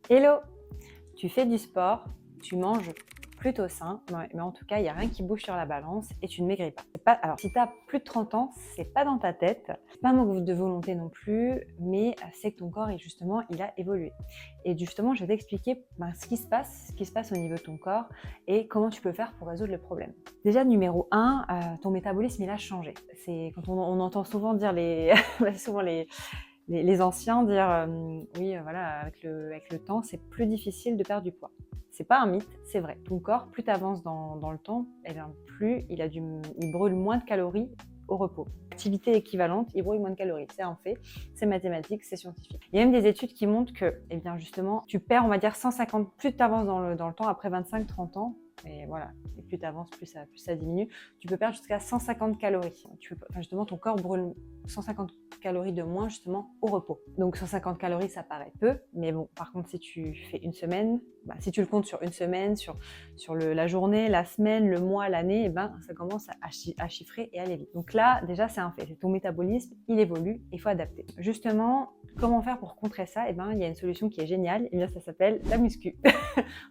Hello! Tu fais du sport, tu manges plutôt sain, mais en tout cas, il n'y a rien qui bouge sur la balance et tu ne maigris pas. Alors, si tu as plus de 30 ans, c'est pas dans ta tête, c'est pas un manque de volonté non plus, mais c'est que ton corps, il a évolué. Et justement, je vais t'expliquer ce qui se passe au niveau de ton corps et comment tu peux faire pour résoudre le problème. Déjà, numéro 1, ton métabolisme, il a changé. C'est quand on entend souvent dire souvent les anciens dire oui, voilà, avec le temps, c'est plus difficile de perdre du poids. C'est pas un mythe, c'est vrai. Ton corps, plus tu avances dans le temps, eh bien, plus il brûle moins de calories au repos. Activité équivalente, il brûle moins de calories. C'est un fait, c'est mathématique, c'est scientifique. Il y a même des études qui montrent que, eh bien, justement, tu perds, on va dire, 150, plus tu avances dans le temps, après 25-30 ans, et voilà, et plus tu avances, plus ça diminue, tu peux perdre jusqu'à 150 calories. Justement, ton corps brûle 150 calories de moins justement au repos. Donc 150 calories, ça paraît peu, mais bon, par contre, si tu fais une semaine, si tu le comptes sur une semaine, sur la journée, la semaine, le mois, l'année, ça commence à chiffrer et à aller vite. Donc là, déjà, c'est un fait. Ton métabolisme, il évolue, il faut adapter. Justement, comment faire pour contrer ça? Il y a une solution qui est géniale, et bien ça s'appelle la muscu.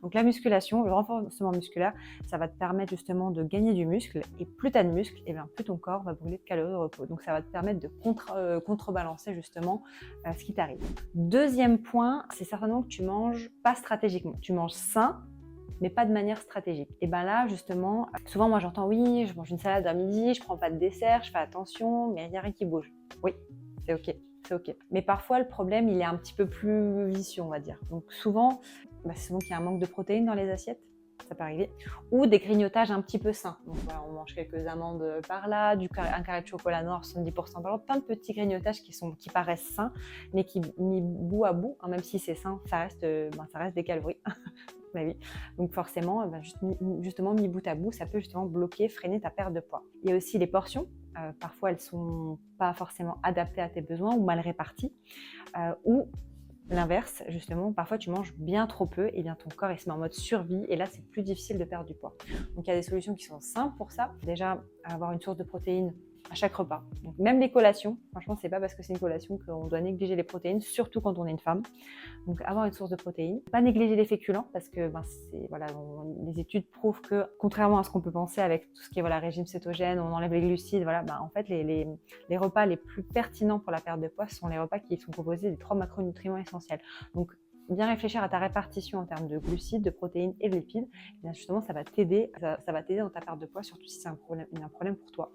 Donc la musculation, le renforcement musculaire, ça va te permettre justement de gagner du muscle, et plus tu as de muscle, plus ton corps va brûler de calories au repos. Donc ça va te permettre de contrebalancer justement ce qui t'arrive. Deuxième point, c'est certainement que tu manges pas stratégiquement. Tu manges sain, mais pas de manière stratégique. Et là, justement, souvent moi j'entends oui, je mange une salade à midi, je prends pas de dessert, je fais attention, mais il n'y a rien qui bouge. Oui, c'est ok. C'est ok. Mais parfois, le problème, il est un petit peu plus vicieux, on va dire. Donc souvent, c'est souvent qu'il y a un manque de protéines dans les assiettes, ça peut arriver, ou des grignotages un petit peu sains. Donc voilà, on mange quelques amandes par là, un carré de chocolat noir, 70% par là, plein de petits grignotages qui paraissent sains, mais qui, mis bout à bout, même si c'est sain, ça reste des calories. Oui. Donc forcément, justement, mis bout à bout, ça peut justement bloquer, freiner ta perte de poids. Il y a aussi les portions. Parfois, elles ne sont pas forcément adaptées à tes besoins ou mal réparties. Ou l'inverse, justement, parfois tu manges bien trop peu et bien ton corps il se met en mode survie et là c'est plus difficile de perdre du poids. Donc il y a des solutions qui sont simples pour ça. Déjà, avoir une source de protéines à chaque repas. Donc, même les collations, franchement, c'est pas parce que c'est une collation qu'on doit négliger les protéines, surtout quand on est une femme. Donc avoir une source de protéines. Pas négliger les féculents parce que les études prouvent que, contrairement à ce qu'on peut penser avec tout ce qui est régime cétogène, on enlève les glucides, en fait les repas les plus pertinents pour la perte de poids sont les repas qui sont composés des 3 macronutriments essentiels. Donc bien réfléchir à ta répartition en termes de glucides, de protéines et de lipides, justement ça va t'aider dans ta perte de poids, surtout si c'est un problème pour toi.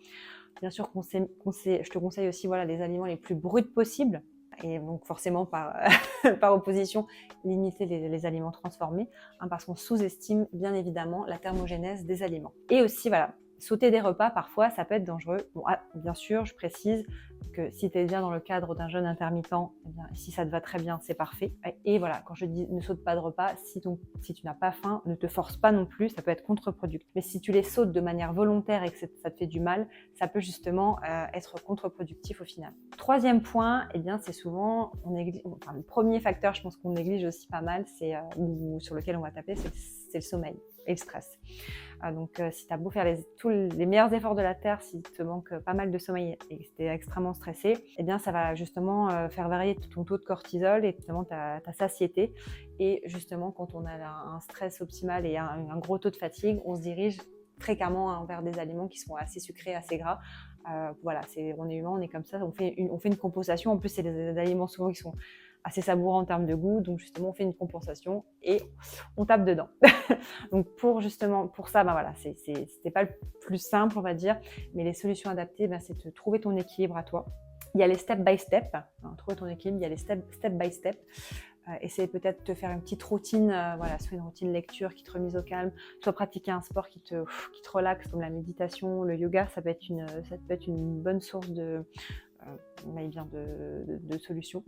Bien sûr, je te conseille aussi les aliments les plus bruts possibles. Et donc forcément, par opposition, limiter les aliments transformés, parce qu'on sous-estime bien évidemment la thermogénèse des aliments. Et aussi, sauter des repas, parfois, ça peut être dangereux. Bon, bien sûr, je précise que si tu es bien dans le cadre d'un jeûne intermittent, si ça te va très bien, c'est parfait. Et voilà, quand je dis ne saute pas de repas, si tu n'as pas faim, ne te force pas non plus, ça peut être contre-productif. Mais si tu les sautes de manière volontaire et que ça te fait du mal, ça peut justement être contre-productif au final. Troisième point, c'est souvent, le premier facteur, je pense qu'on néglige aussi pas mal, sur lequel on va taper, c'est le sommeil et le stress. Donc si tu as beau faire tous les meilleurs efforts de la Terre, s'il te manque pas mal de sommeil et que tu es extrêmement stressé, ça va justement faire varier ton taux de cortisol et justement ta satiété. Et justement, quand on a un stress optimal et un gros taux de fatigue, on se dirige fréquemment vers des aliments qui sont assez sucrés, assez gras. On est humain, on est comme ça, on fait une compensation. En plus, c'est des aliments souvent qui sont assez savoureux en termes de goût, donc justement on fait une compensation et on tape dedans. Donc pour ça, c'était pas le plus simple, on va dire, mais les solutions adaptées, c'est de trouver ton équilibre à toi. Il y a les step by step, trouver ton équilibre, il y a les step by step. Essayer peut-être de te faire une petite routine, soit une routine lecture qui te remise au calme, soit pratiquer un sport qui te relaxe, comme la méditation, le yoga, ça peut être une bonne source de solutions,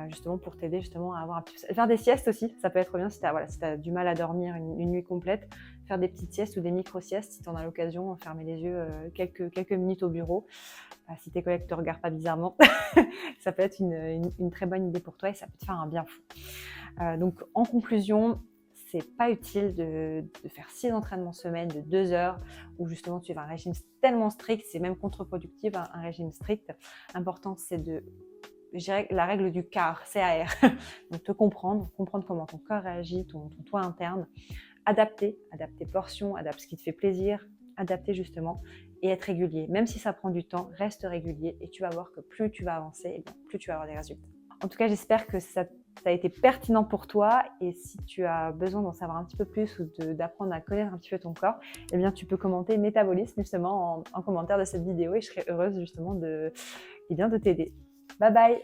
justement pour t'aider justement à avoir un petit... Faire des siestes aussi, ça peut être bien si tu as du mal à dormir une nuit complète, faire des petites siestes ou des micro-siestes si tu en as l'occasion, fermer les yeux quelques minutes au bureau, si tes collègues ne te regardent pas bizarrement. Ça peut être une très bonne idée pour toi et ça peut te faire un bien fou. Donc en conclusion, c'est pas utile de faire 6 entraînements semaine de 2 heures où justement tu vas un régime tellement strict, c'est même contre-productif un régime strict. L'important c'est de je dirais la règle du CAR, CAR. Donc te comprendre comment ton corps réagit, ton toi interne, adapter portions, adapter ce qui te fait plaisir, adapter justement et être régulier. Même si ça prend du temps, reste régulier et tu vas voir que plus tu vas avancer, et bien, plus tu vas avoir des résultats. En tout cas, j'espère que ça a été pertinent pour toi et si tu as besoin d'en savoir un petit peu plus ou d'apprendre à connaître un petit peu ton corps, eh bien, tu peux commenter métabolisme justement en commentaire de cette vidéo et je serai heureuse justement de t'aider. Bye bye!